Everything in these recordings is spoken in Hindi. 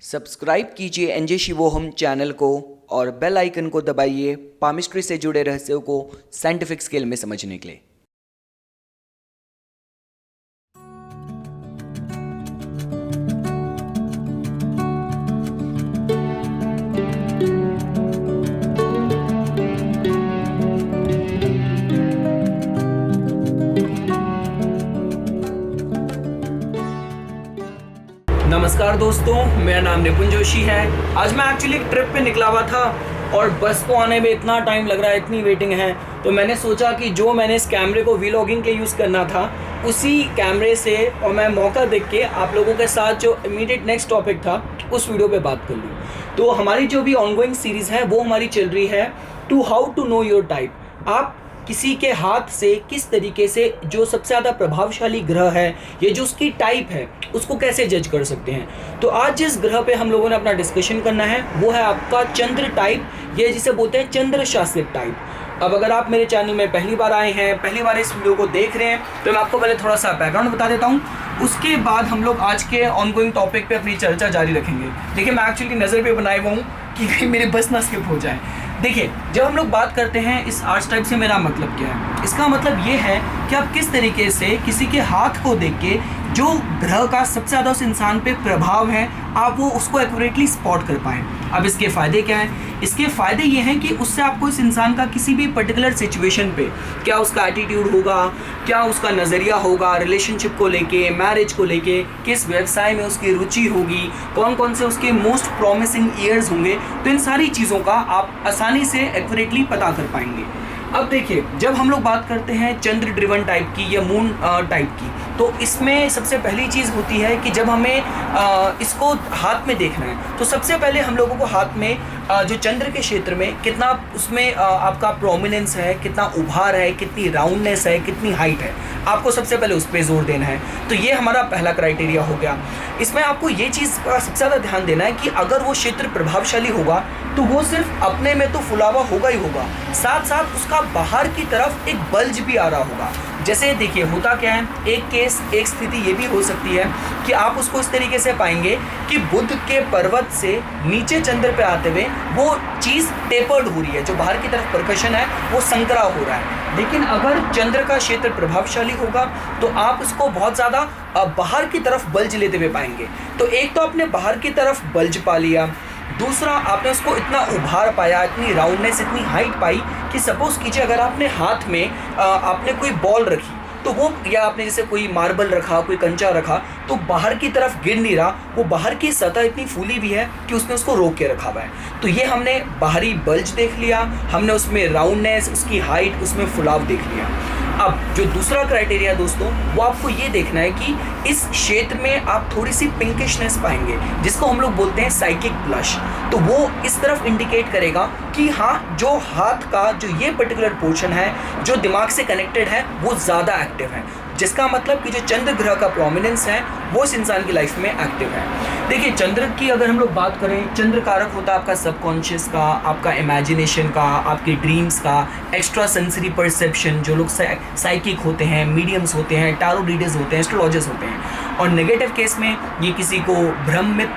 सब्सक्राइब कीजिए एनजे शिवोहम चैनल को और बेल आइकन को दबाइए पामिस्ट्री से जुड़े रहस्यों को साइंटिफिक स्केल में समझने के लिए। नमस्कार दोस्तों, मेरा नाम निपुन जोशी है। आज मैं एक्चुअली एक ट्रिप पे निकला हुआ था और बस को आने में इतना टाइम लग रहा है, इतनी वेटिंग है, तो मैंने सोचा कि जो मैंने इस कैमरे को वीलॉगिंग के यूज़ करना था उसी कैमरे से और मैं मौका देख के आप लोगों के साथ जो इमीडिएट नेक्स्ट टॉपिक था उस वीडियो पे बात कर लूँ। तो हमारी जो भी ऑनगोइंग सीरीज़ है वो हमारी चल रही है to how to know your type. आप किसी के हाथ से किस तरीके से जो सबसे ज़्यादा प्रभावशाली ग्रह है या जो उसकी टाइप है उसको कैसे जज कर सकते हैं। तो आज जिस ग्रह पे हम लोगों ने अपना डिस्कशन करना है वो है आपका चंद्र टाइप, ये जिसे बोलते हैं चंद्र शासित टाइप। अब अगर आप मेरे चैनल में पहली बार आए हैं, पहली बार इस वीडियो को देख रहे हैं, तो मैं आपको पहले थोड़ा सा बैकग्राउंड बता देता हूँ। उसके बाद हम लोग आज के ऑनगोइंग टॉपिक पे अपनी चर्चा जारी रखेंगे। देखिए, मैं एक्चुअली नज़र पे बनाए हुआ हूँ कि कहीं मेरी बस ना स्किप हो जाए। देखिए, जब हम लोग बात करते हैं इस आर्ट्स टाइप से, मेरा मतलब क्या है? इसका मतलब ये है कि आप किस तरीके से किसी के हाथ को देख के जो ग्रह का सबसे ज़्यादा उस इंसान पे प्रभाव है आप वो उसको एक्यूरेटली स्पॉट कर पाएँ। अब इसके फ़ायदे क्या हैं? इसके फ़ायदे ये हैं कि उससे आपको इस इंसान का किसी भी पर्टिकुलर सिचुएशन पे क्या उसका एटीट्यूड होगा, क्या उसका नज़रिया होगा रिलेशनशिप को लेके, मैरिज को लेके, किस व्यवसाय में उसकी रुचि होगी, कौन कौन से उसके मोस्ट प्रॉमिसिंग ईयर्स होंगे, तो इन सारी चीज़ों का आप आसानी से एक्यूरेटली पता कर पाएंगे। अब देखिए, जब हम लोग बात करते हैं चंद्र ड्रिवन टाइप की या मून टाइप की, तो इसमें सबसे पहली चीज़ होती है कि जब हमें इसको हाथ में देखना है तो सबसे पहले हम लोगों को हाथ में जो चंद्र के क्षेत्र में कितना उसमें आपका प्रोमिनेंस है, कितना उभार है, कितनी राउंडनेस है, कितनी हाइट है, आपको सबसे पहले उस पर जोर देना है। तो ये हमारा पहला क्राइटेरिया हो गया। इसमें आपको ये चीज़ का सबसे ज़्यादा ध्यान देना है कि अगर वो क्षेत्र प्रभावशाली होगा तो वो सिर्फ अपने में तो फुलावा होगा ही होगा, साथ साथ उसका बाहर की तरफ एक बल्ज भी आ रहा होगा। जैसे देखिए, होता क्या है, एक केस, एक स्थिति ये भी हो सकती है कि आप उसको इस तरीके से पाएंगे कि बुध के पर्वत से नीचे चंद्र पे आते हुए वो चीज़ टेपर्ड हो रही है, जो बाहर की तरफ परकशन है वो संकरा हो रहा है। लेकिन अगर चंद्र का क्षेत्र प्रभावशाली होगा तो आप उसको बहुत ज़्यादा बाहर की तरफ बल्ज लेते हुए पाएंगे। तो एक तो आपने बाहर की तरफ बल्ज पा लिया, दूसरा आपने उसको इतना उभार पाया, इतनी राउंडनेस, इतनी हाइट पाई कि सपोज कीजिए अगर आपने हाथ में आपने कोई बॉल रखी तो वो, या आपने जैसे कोई मार्बल रखा, कोई कंचा रखा, तो बाहर की तरफ गिर नहीं रहा, वो बाहर की सतह इतनी फूली भी है कि उसने उसको रोक के रखा हुआ है। तो ये हमने बाहरी बल्ज देख लिया, हमने उसमें राउंडनेस, उसकी हाइट, उसमें फुलाव देख लिया। अब जो दूसरा क्राइटेरिया दोस्तों, वो आपको ये देखना है कि इस क्षेत्र में आप थोड़ी सी पिंकिशनेस पाएंगे, जिसको हम लोग बोलते हैं साइकिक ब्लश। तो वो इस तरफ इंडिकेट करेगा कि हाँ, जो हाथ का जो ये पर्टिकुलर पोर्शन है जो दिमाग से कनेक्टेड है वो ज़्यादा एक्टिव है, जिसका मतलब कि जो चंद्र ग्रह का प्रोमिनेंस है वो इस इंसान की लाइफ में एक्टिव है। देखिए, चंद्र की अगर हम लोग बात करें, चंद्र कारक होता है आपका सबकॉन्शियस का, आपका इमेजिनेशन का, आपके ड्रीम्स का, एक्स्ट्रा सेंसरी परसेप्शन। जो लोग साइकिक होते हैं, मीडियम्स होते हैं, टारो रीडर्स होते हैं, एस्ट्रोलॉजर्स होते हैं। और नेगेटिव केस में ये किसी को भ्रमित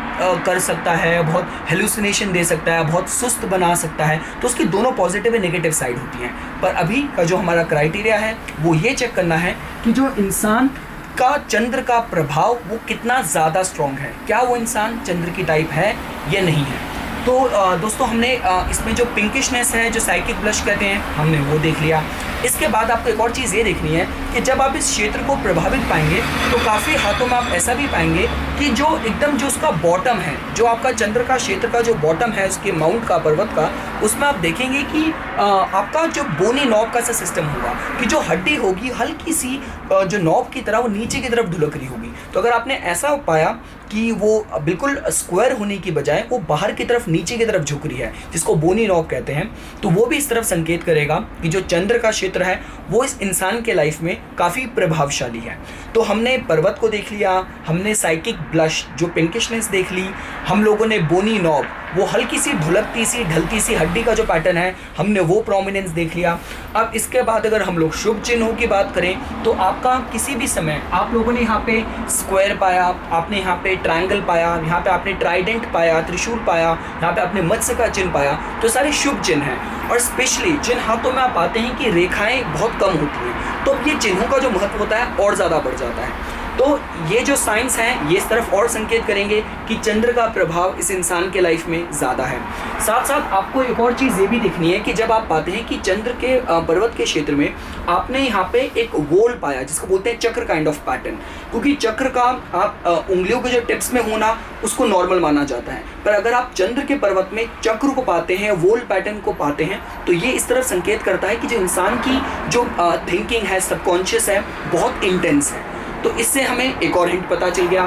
कर सकता है, बहुत हेलुसिनेशन दे सकता है, बहुत सुस्त बना सकता है। तो उसकी दोनों पॉजिटिव और नेगेटिव साइड होती हैं। पर अभी का जो हमारा क्राइटेरिया है वो ये चेक करना है कि जो इंसान का चंद्र का प्रभाव वो कितना ज़्यादा स्ट्रॉन्ग है, क्या वो इंसान चंद्र की टाइप है या नहीं है। तो दोस्तों, हमने इसमें जो पिंकिशनेस है, जो साइकिक ब्लश कहते हैं, हमने वो देख लिया। इसके बाद आपको एक और चीज़ ये देखनी है कि जब आप इस क्षेत्र को प्रभावित पाएंगे तो काफ़ी हाथों में आप ऐसा भी पाएंगे कि जो एकदम जो उसका बॉटम है, जो आपका चंद्र का क्षेत्र का जो बॉटम है उसके माउंट का, पर्वत का, उसमें आप देखेंगे कि आपका जो बोनी नॉब का सा सिस्टम होगा कि जो हड्डी होगी हल्की सी जो नॉब की तरह वो नीचे की तरफ ढुलक रही होगी। तो अगर आपने ऐसा पाया कि वो बिल्कुल स्क्वायर होने की बजाय वो बाहर की तरफ, नीचे की तरफ झुक रही है, जिसको बोनी नॉब कहते हैं, तो वो भी इस तरफ संकेत करेगा कि जो चंद्र का क्षेत्र है वो इस इंसान के लाइफ में काफ़ी प्रभावशाली है। तो हमने पर्वत को देख लिया, हमने साइकिक ब्लश जो पिंकिशनेस देख ली, हम लोगों ने बोनी नॉब वो हल्की सी ढुलकती सी ढलती सी हड्डी का जो पैटर्न है, हमने वो प्रोमिनेंस देख लिया। अब इसके बाद अगर हम लोग शुभ चिन्हों की बात करें तो आपका किसी भी समय आप लोगों ने यहाँ पे स्क्वायर पाया, आपने यहाँ पे ट्रायंगल पाया, यहाँ पे आपने ट्राइडेंट पाया, त्रिशूल पाया, यहाँ पे आपने मत्स्य का चिन्ह पाया, तो सारे शुभ चिन्ह हैं। और स्पेशली जिन हाथों में आप पाते हैं कि रेखाएं बहुत कम होती हैं, तो ये चिन्हों का जो महत्व होता है और ज़्यादा बढ़ जाता है। तो ये जो साइंस हैं ये इस तरफ और संकेत करेंगे कि चंद्र का प्रभाव इस इंसान के लाइफ में ज़्यादा है। साथ साथ आपको एक और चीज़ ये भी दिखनी है कि जब आप पाते हैं कि चंद्र के पर्वत के क्षेत्र में आपने यहाँ पे एक वोल पाया, जिसको बोलते हैं चक्र काइंड ऑफ पैटर्न, क्योंकि चक्र का आप उंगलियों के जो टिप्स में होना उसको नॉर्मल माना जाता है, पर अगर आप चंद्र के पर्वत में चक्र को पाते हैं, वोल पैटर्न को पाते हैं, तो ये इस तरफ संकेत करता है कि जो इंसान की जो थिंकिंग है, सबकॉन्शियस है, बहुत इंटेंस है। तो इससे हमें एक और हिंट पता चल गया।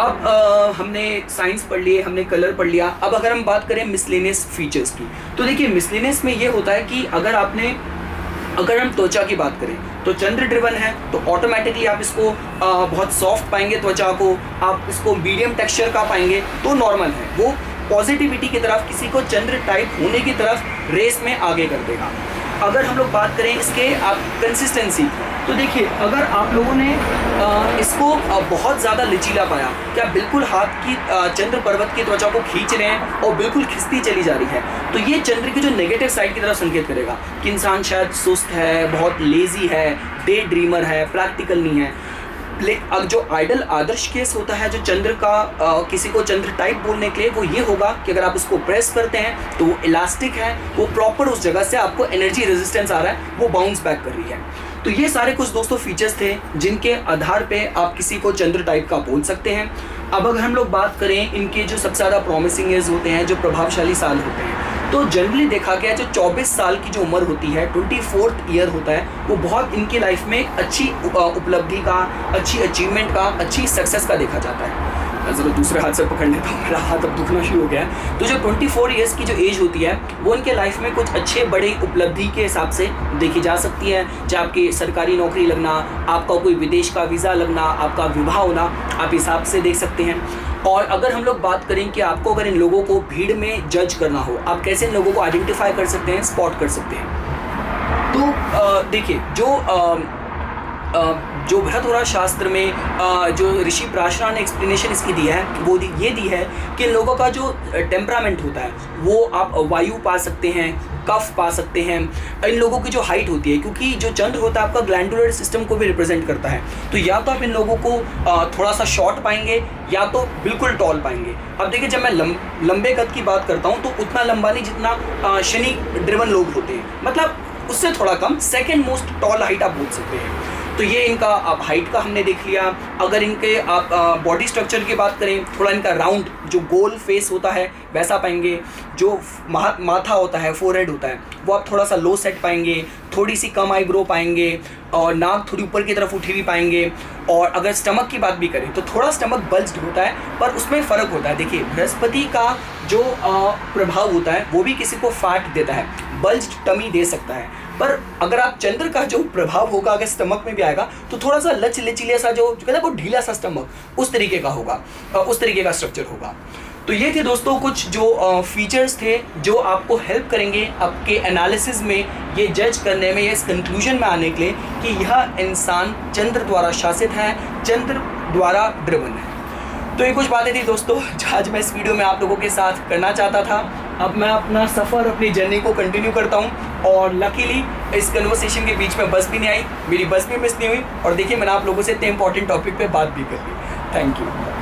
अब हमने साइंस पढ़ लिए, हमने कलर पढ़ लिया। अब अगर हम बात करें मिसलेनियस फीचर्स की, तो देखिए मिसलेनियस में ये होता है कि अगर हम त्वचा की बात करें तो चंद्र ड्रिवन है, तो ऑटोमेटिकली आप इसको बहुत सॉफ्ट पाएंगे, त्वचा को आप इसको मीडियम टेक्सचर का पाएंगे, तो नॉर्मल है। वो पॉजिटिविटी की तरफ, किसी को चंद्र टाइप होने की तरफ रेस में आगे कर देगा। अगर हम लोग बात करें इसके आप कंसिस्टेंसी, तो देखिए अगर आप लोगों ने इसको बहुत ज़्यादा लचीला पाया, क्या बिल्कुल हाथ की चंद्र पर्वत की त्वचा को खींच रहे हैं और बिल्कुल खिसती चली जा रही है, तो ये चंद्र की जो नेगेटिव साइड की तरफ संकेत करेगा कि इंसान शायद सुस्त है, बहुत लेजी है, डे ड्रीमर है, प्रैक्टिकल नहीं है। अब जो आइडल आदर्श केस होता है जो चंद्र का किसी को चंद्र टाइप बोलने के लिए, वो ये होगा कि अगर आप उसको प्रेस करते हैं तो वो इलास्टिक है, वो प्रॉपर उस जगह से आपको एनर्जी रेजिस्टेंस आ रहा है, वो बाउंस बैक कर रही है। तो ये सारे कुछ दोस्तों फीचर्स थे जिनके आधार पे आप किसी को चंद्र टाइप का बोल सकते हैं। अब अगर हम लोग बात करें इनके जो सबसे ज़्यादा प्रॉमिसिंग एज होते हैं, जो प्रभावशाली साल होते हैं, तो जनरली देखा गया जो 24 साल की जो उम्र होती है, 24th ईयर होता है, वो बहुत इनकी लाइफ में अच्छी उपलब्धि का, अच्छी अचीवमेंट का, अच्छी सक्सेस का देखा जाता है। ज़रा दूसरे हाथ से पकड़ लेता हूँ, मेरा हाथ अब दुखना शुरू हो गया है। तो जो 24 ईयर्स की जो एज होती है वो इनके लाइफ में कुछ अच्छे बड़े उपलब्धि के हिसाब से देखी जा सकती है, चाहे आपकी सरकारी नौकरी लगना, आपका कोई विदेश का वीज़ा लगना, आपका विवाह होना, आप हिसाब से देख सकते हैं। और अगर हम लोग बात करें कि आपको अगर इन लोगों को भीड़ में जज करना हो, आप कैसे इन लोगों को आइडेंटिफाई कर सकते हैं, स्पॉट कर सकते हैं, तो देखिए जो बृहदपुराण शास्त्र में जो ऋषि पराशर ने एक्सप्लेनेशन इसकी दी है, वो ये दी है कि इन लोगों का जो टेम्परामेंट होता है वो आप वायु पा सकते हैं, कफ पा सकते हैं, इन लोगों की जो हाइट होती है, क्योंकि जो चंद्र होता है आपका ग्लैंडुलर सिस्टम को भी रिप्रेजेंट करता है, तो या तो आप इन लोगों को थोड़ा सा शॉर्ट पाएंगे या तो बिल्कुल टॉल पाएंगे। अब देखिए जब मैं लंबे कद की बात करता हूँ तो उतना लंबा नहीं जितना शनि ड्रिवन लोग होते हैं, मतलब उससे थोड़ा कम, सेकेंड मोस्ट टॉल हाइट आप बोल सकते हैं। तो ये इनका आप हाइट का हमने देख लिया। अगर इनके आप बॉडी स्ट्रक्चर की बात करें, थोड़ा इनका राउंड जो गोल फेस होता है वैसा पाएंगे, जो माथा होता है, फोरहेड होता है, वो आप थोड़ा सा लो सेट पाएंगे, थोड़ी सी कम आईब्रो पाएंगे, और नाक थोड़ी ऊपर की तरफ उठी हुई पाएंगे। और अगर स्टमक की बात भी करें तो थोड़ा स्टमक बल्ज्ड होता है, पर उसमें फ़र्क होता है। देखिए बृहस्पति का जो प्रभाव होता है वो भी किसी को फैट देता है, बल्ज्ड टमी दे सकता है, पर अगर आप चंद्र का जो प्रभाव होगा अगर स्टमक में भी आएगा तो थोड़ा सा लचीला सा जो कहते हैं वो ढीला सा स्टमक, उस तरीके का होगा, उस तरीके का स्ट्रक्चर होगा। तो ये थे दोस्तों कुछ जो फीचर्स थे जो आपको हेल्प करेंगे आपके एनालिसिस में, ये जज करने में, ये इस कंक्लूजन में आने के लिए कि यह इंसान चंद्र द्वारा शासित है, चंद्र द्वारा ड्रिवन है। तो ये कुछ बातें थी दोस्तों जो आज मैं इस वीडियो में आप लोगों के साथ करना चाहता था। अब मैं अपना सफ़र, अपनी जर्नी को कंटिन्यू करता हूँ, और लकीली इस कन्वर्सेशन के बीच में बस भी नहीं आई, मेरी बस भी मिस नहीं हुई, और देखिए मैंने आप लोगों से इतने इंपॉर्टेंट टॉपिक पे बात भी कर ली। Thank you.